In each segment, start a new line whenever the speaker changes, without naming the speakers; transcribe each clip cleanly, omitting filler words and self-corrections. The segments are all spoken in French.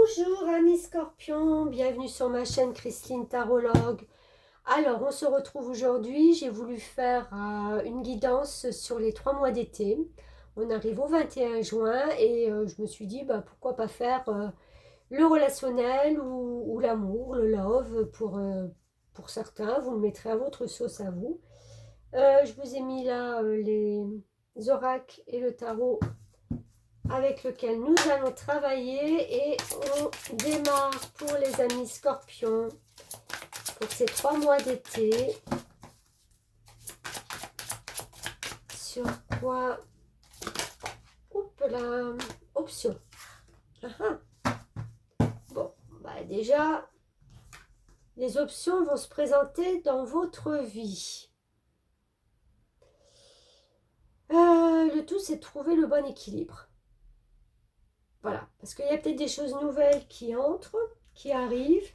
Bonjour amis scorpions, bienvenue sur ma chaîne Christine Tarologue. Alors on se retrouve aujourd'hui, j'ai voulu faire une guidance sur les 3 mois d'été. On arrive au 21 juin et je me suis dit pourquoi pas faire le relationnel ou l'amour, le love pour certains, vous le mettrez à votre sauce à vous. Je vous ai mis là les oracles et le tarot avec lequel nous allons travailler et on démarre pour les amis scorpions pour ces 3 mois d'été. Sur quoi? Oups là, option. Bon, déjà, les options vont se présenter dans votre vie. Le tout, c'est de trouver le bon équilibre. Voilà, parce qu'il y a peut-être des choses nouvelles qui entrent, qui arrivent.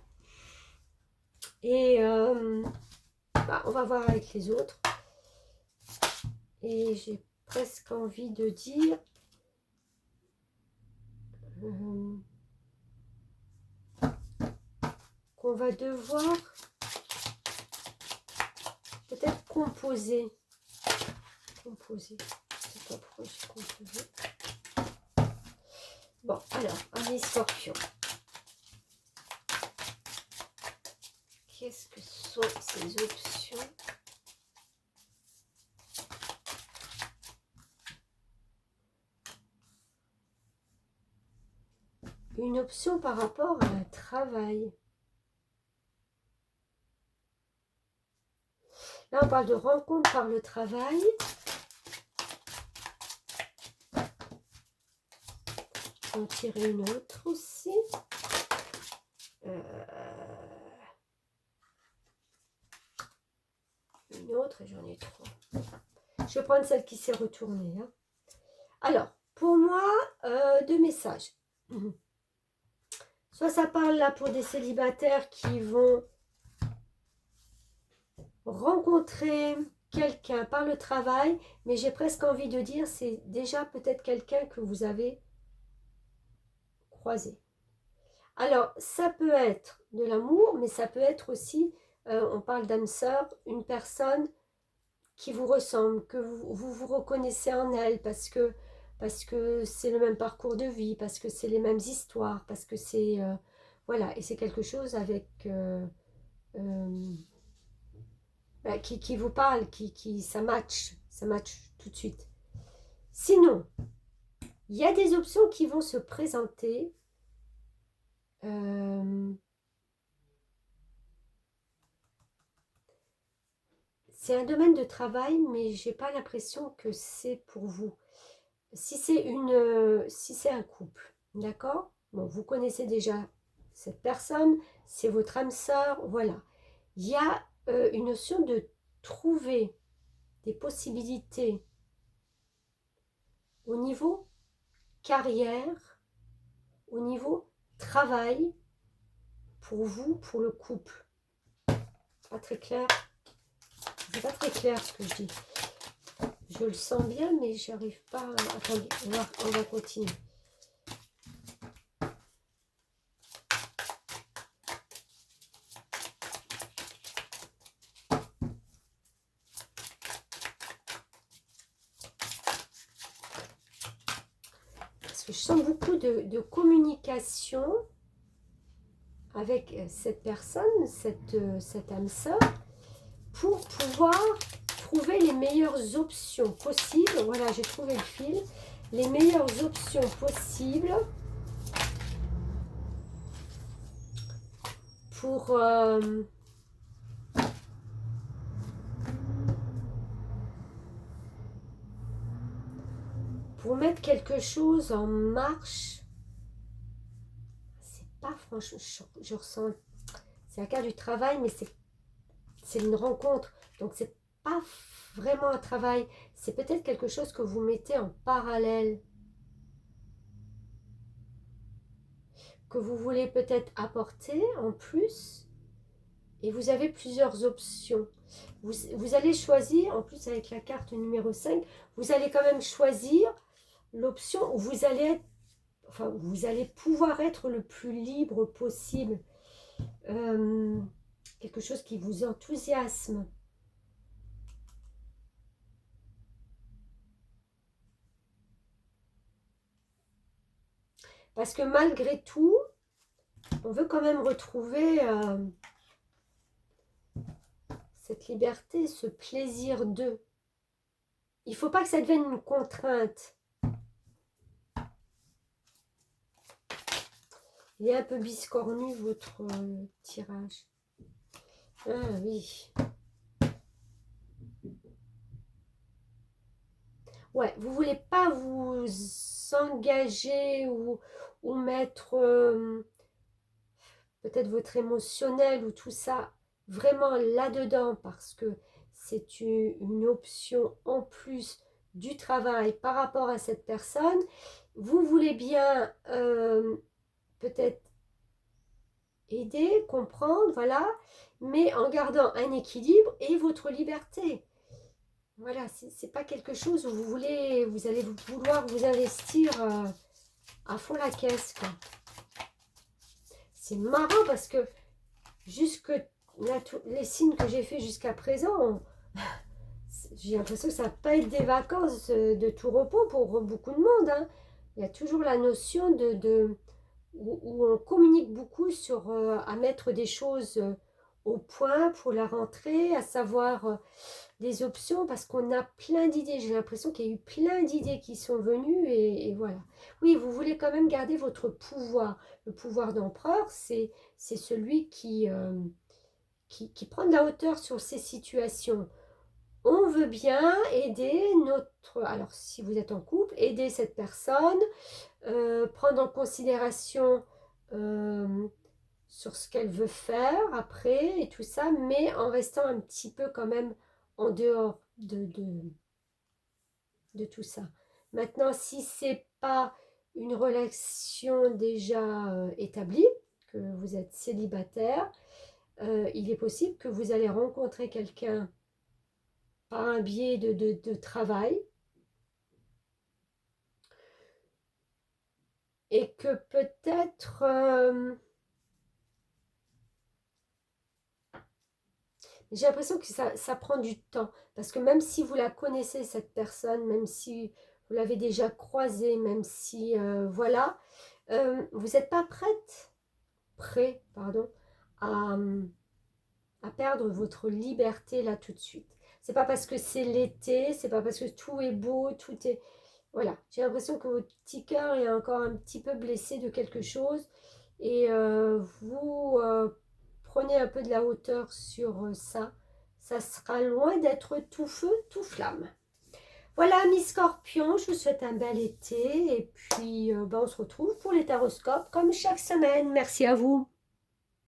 Et on va voir avec les autres. Et j'ai presque envie de dire qu'on va devoir peut-être composer. Composer. Je sais pas pourquoi je composé. Bon, alors, amis scorpions. Qu'est-ce que sont ces options? Une option par rapport à un travail. Là, on parle de rencontre par le travail. Je vais en tirer une autre aussi. Une autre, et j'en ai 3. Je vais prendre celle qui s'est retournée. Hein. Alors, pour moi, 2 messages. Soit ça parle là pour des célibataires qui vont rencontrer quelqu'un par le travail, mais j'ai presque envie de dire c'est déjà peut-être quelqu'un que vous avez croisé. Alors, ça peut être de l'amour, mais ça peut être aussi, on parle d'âme sœur, une personne qui vous ressemble, que vous reconnaissez en elle, parce que c'est le même parcours de vie, parce que c'est les mêmes histoires, parce que c'est... voilà, et c'est quelque chose avec... qui vous parle, ça match tout de suite. Sinon, il y a des options qui vont se présenter. C'est un domaine de travail, mais j'ai pas l'impression que c'est pour vous. Si c'est un couple, d'accord? Bon, vous connaissez déjà cette personne, c'est votre âme sœur, voilà. Il y a une notion de trouver des possibilités au niveau carrière, au niveau travail, pour vous, pour le couple. Pas très clair. C'est pas très clair ce que je dis. Je le sens bien, mais j'arrive pas à... Attendez, on va continuer. Parce que je sens beaucoup de communication avec cette personne, cette âme sœur, pour pouvoir trouver les meilleures options possibles. Voilà, j'ai trouvé le fil. Les meilleures options possibles pour mettre quelque chose en marche. C'est pas franchement, je ressens, c'est un cas du travail, mais c'est une rencontre, donc c'est pas vraiment un travail, c'est peut-être quelque chose que vous mettez en parallèle, que vous voulez peut-être apporter en plus, et vous avez plusieurs options. Vous allez choisir, en plus avec la carte numéro 5, vous allez quand même choisir l'option où vous allez être enfin, vous allez pouvoir être le plus libre possible. Quelque chose qui vous enthousiasme. Parce que malgré tout, on veut quand même retrouver cette liberté, ce plaisir de. Il ne faut pas que ça devienne une contrainte. Il est un peu biscornu votre tirage. Ah oui. Ouais, vous ne voulez pas vous engager ou mettre peut-être votre émotionnel ou tout ça vraiment là-dedans parce que c'est une option en plus du travail par rapport à cette personne. Vous voulez bien peut-être aider, comprendre, voilà, mais en gardant un équilibre et votre liberté. Voilà, c'est pas quelque chose où vous allez vouloir vous investir à fond la caisse, quoi. C'est marrant parce que jusque les signes que j'ai fait jusqu'à présent, j'ai l'impression que ça va pas être des vacances de tout repos pour beaucoup de monde, hein. Il y a toujours la notion où on communique beaucoup sur à mettre des choses au point pour la rentrée, à savoir des options parce qu'on a plein d'idées. J'ai l'impression qu'il y a eu plein d'idées qui sont venues et voilà. Oui, vous voulez quand même garder votre pouvoir. Le pouvoir d'empereur, c'est celui qui prend de la hauteur sur ces situations. On veut bien aider notre... Alors, si vous êtes en couple, aider cette personne, prendre en considération sur ce qu'elle veut faire après et tout ça, mais en restant un petit peu quand même en dehors de tout ça. Maintenant, si c'est pas une relation déjà établie, que vous êtes célibataire, il est possible que vous allez rencontrer quelqu'un par un biais de travail et que peut-être j'ai l'impression que ça prend du temps parce que même si vous la connaissez cette personne, même si vous l'avez déjà croisée, même si voilà, vous n'êtes pas prêt pardon, à, perdre votre liberté là tout de suite. C'est pas parce que c'est l'été, c'est pas parce que tout est beau, tout est... Voilà, j'ai l'impression que votre petit cœur est encore un petit peu blessé de quelque chose et vous prenez un peu de la hauteur sur ça. Ça sera loin d'être tout feu, tout flamme. Voilà, mes scorpions, je vous souhaite un bel été et puis on se retrouve pour les taroscopes comme chaque semaine. Merci à vous.